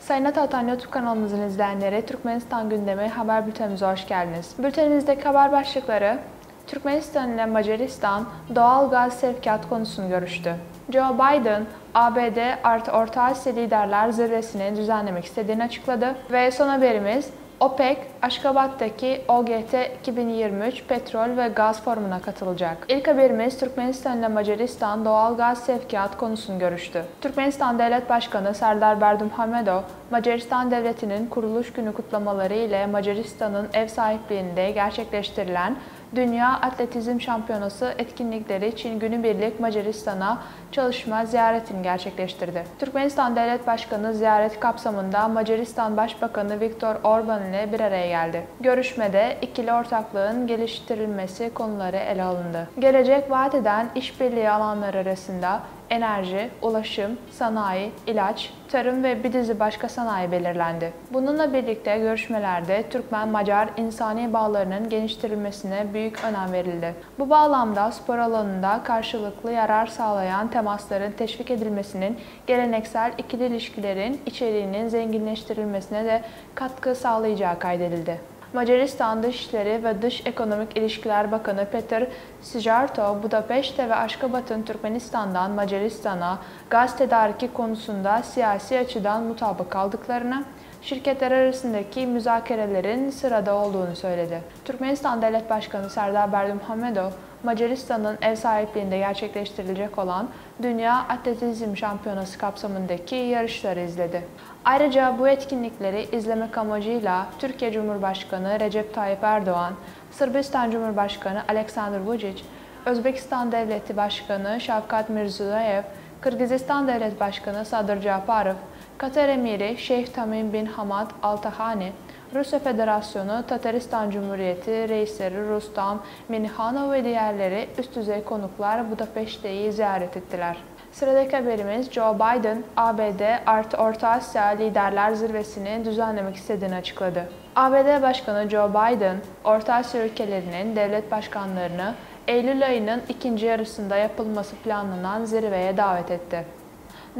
Sayın Atatan YouTube kanalımızın izleyenleri, Türkmenistan gündemi haber bültenimize hoş geldiniz. Bültenimizdeki haber başlıkları: Türkmenistan ile Macaristan doğal gaz sevkiyat konusunu görüştü. Joe Biden, ABD artı Orta Asya liderler zirvesini düzenlemek istediğini açıkladı. Ve son haberimiz, OPEC, Aşkabat'taki OGT 2023 petrol ve gaz forumuna katılacak. İlk haberimiz, Türkmenistan ile Macaristan doğal gaz sevkiyat konusunu görüştü. Türkmenistan Devlet Başkanı Serdar Berdimuhamedov, Macaristan Devleti'nin kuruluş günü kutlamaları ile Macaristan'ın ev sahipliğinde gerçekleştirilen Dünya Atletizm Şampiyonası etkinlikleri için günübirlik Macaristan'a çalışma ziyaretini gerçekleştirdi. Türkmenistan Devlet Başkanı ziyaret kapsamında Macaristan Başbakanı Viktor Orban ile bir araya geldi. Görüşmede ikili ortaklığın geliştirilmesi konuları ele alındı. Gelecek vaat eden işbirliği alanları arasında enerji, ulaşım, sanayi, ilaç, tarım ve bir dizi başka sanayi belirlendi. Bununla birlikte görüşmelerde Türkmen-Macar insani bağlarının geliştirilmesine büyük önem verildi. Bu bağlamda spor alanında karşılıklı yarar sağlayan temasların teşvik edilmesinin, geleneksel ikili ilişkilerin içeriğinin zenginleştirilmesine de katkı sağlayacağı kaydedildi. Macaristan Dışişleri ve Dış Ekonomik İlişkiler Bakanı Peter Szijjarto, Budapeşte ve Aşkabat'ın Türkmenistan'dan Macaristan'a gaz tedariki konusunda siyasi açıdan mutabık kaldıklarını, şirketler arasındaki müzakerelerin sırada olduğunu söyledi. Türkmenistan Devlet Başkanı Serdar Berdimuhamedov, Macaristan'ın ev sahipliğinde gerçekleştirilecek olan Dünya Atletizm Şampiyonası kapsamındaki yarışları izledi. Ayrıca bu etkinlikleri izlemek amacıyla Türkiye Cumhurbaşkanı Recep Tayyip Erdoğan, Sırbistan Cumhurbaşkanı Aleksandar Vučić, Özbekistan Devleti Başkanı Şavkat Mirziyoyev, Kırgızistan Devlet Başkanı Sadır Japarov, Katar Emiri Şeyh Tamim bin Hamad Al Thani, Rusya Federasyonu Tataristan Cumhuriyeti Reisleri Rustam Minnikhanov ve diğerleri üst düzey konuklar Budapeşte'yi ziyaret ettiler. Sıradaki haberimiz, Joe Biden, ABD artı Orta Asya liderler zirvesini düzenlemek istediğini açıkladı. ABD Başkanı Joe Biden, Orta Asya ülkelerinin devlet başkanlarını Eylül ayının ikinci yarısında yapılması planlanan zirveye davet etti.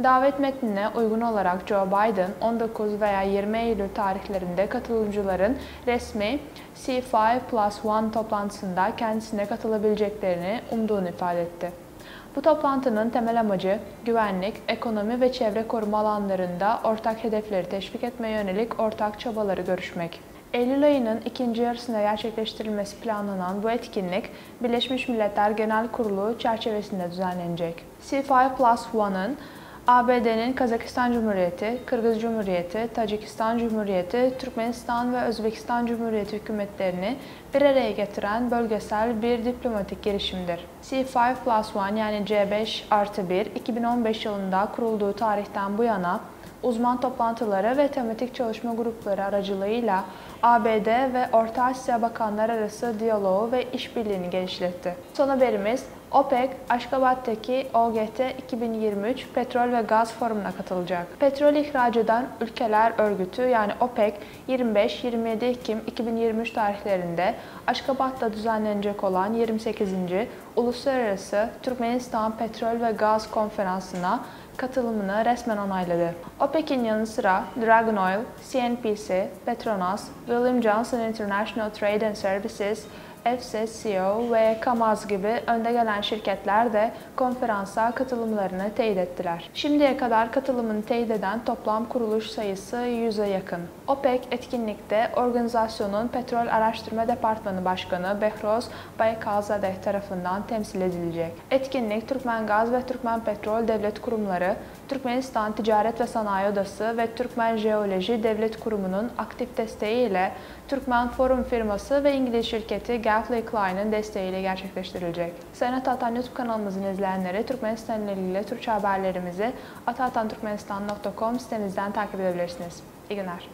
Davet metnine uygun olarak Joe Biden, 19 veya 20 Eylül tarihlerinde katılımcıların resmi C5+1 toplantısında kendisine katılabileceklerini umduğunu ifade etti. Bu toplantının temel amacı, güvenlik, ekonomi ve çevre koruma alanlarında ortak hedefleri teşvik etmeye yönelik ortak çabaları görüşmek. Eylül ayının ikinci yarısında gerçekleştirilmesi planlanan bu etkinlik, Birleşmiş Milletler Genel Kurulu çerçevesinde düzenlenecek. C5+1'ın ABD'nin Kazakistan Cumhuriyeti, Kırgız Cumhuriyeti, Tacikistan Cumhuriyeti, Türkmenistan ve Özbekistan Cumhuriyeti hükümetlerini bir araya getiren bölgesel bir diplomatik girişimdir. C5+1 yani C5+1, 2015 yılında kurulduğu tarihten bu yana uzman toplantıları ve tematik çalışma grupları aracılığıyla ABD ve Orta Asya bakanlar arası diyaloğu ve işbirliğini genişletti. Son haberimiz, OPEC, Aşkabat'taki OGT 2023 petrol ve gaz forumuna katılacak. Petrol ihraç eden ülkeler örgütü yani OPEC, 25-27 Ekim 2023 tarihlerinde Aşkabat'ta düzenlenecek olan 28. Uluslararası Türkmenistan Petrol ve Gaz Konferansı'na katılımını resmen onayladı. OPEC'in yanı sıra Dragon Oil, CNPC, Petronas, William Johnson International Trade and Services, FCCO ve Kamaz gibi önde gelen şirketler de konferansa katılımlarını teyit ettiler. Şimdiye kadar katılımını teyit eden toplam kuruluş sayısı 100'e yakın. OPEC etkinlikte organizasyonun Petrol Araştırma Departmanı Başkanı Behrouz Baykalzadeh tarafından temsil edilecek. Etkinlik, Türkmen Gaz ve Türkmen Petrol Devlet Kurumları, Türkmenistan Ticaret ve Sanayi Odası ve Türkmen Jeoloji Devlet Kurumu'nun aktif desteğiyle Türkmen Forum firması ve İngiliz şirketi Gaffley Klein'in desteğiyle gerçekleştirilecek. Sayın Atatan YouTube kanalımızın izleyenleri, Türkmenistan ile ilgili Türkçe haberlerimizi atatanturkmenistan.com sitemizden takip edebilirsiniz. İyi günler.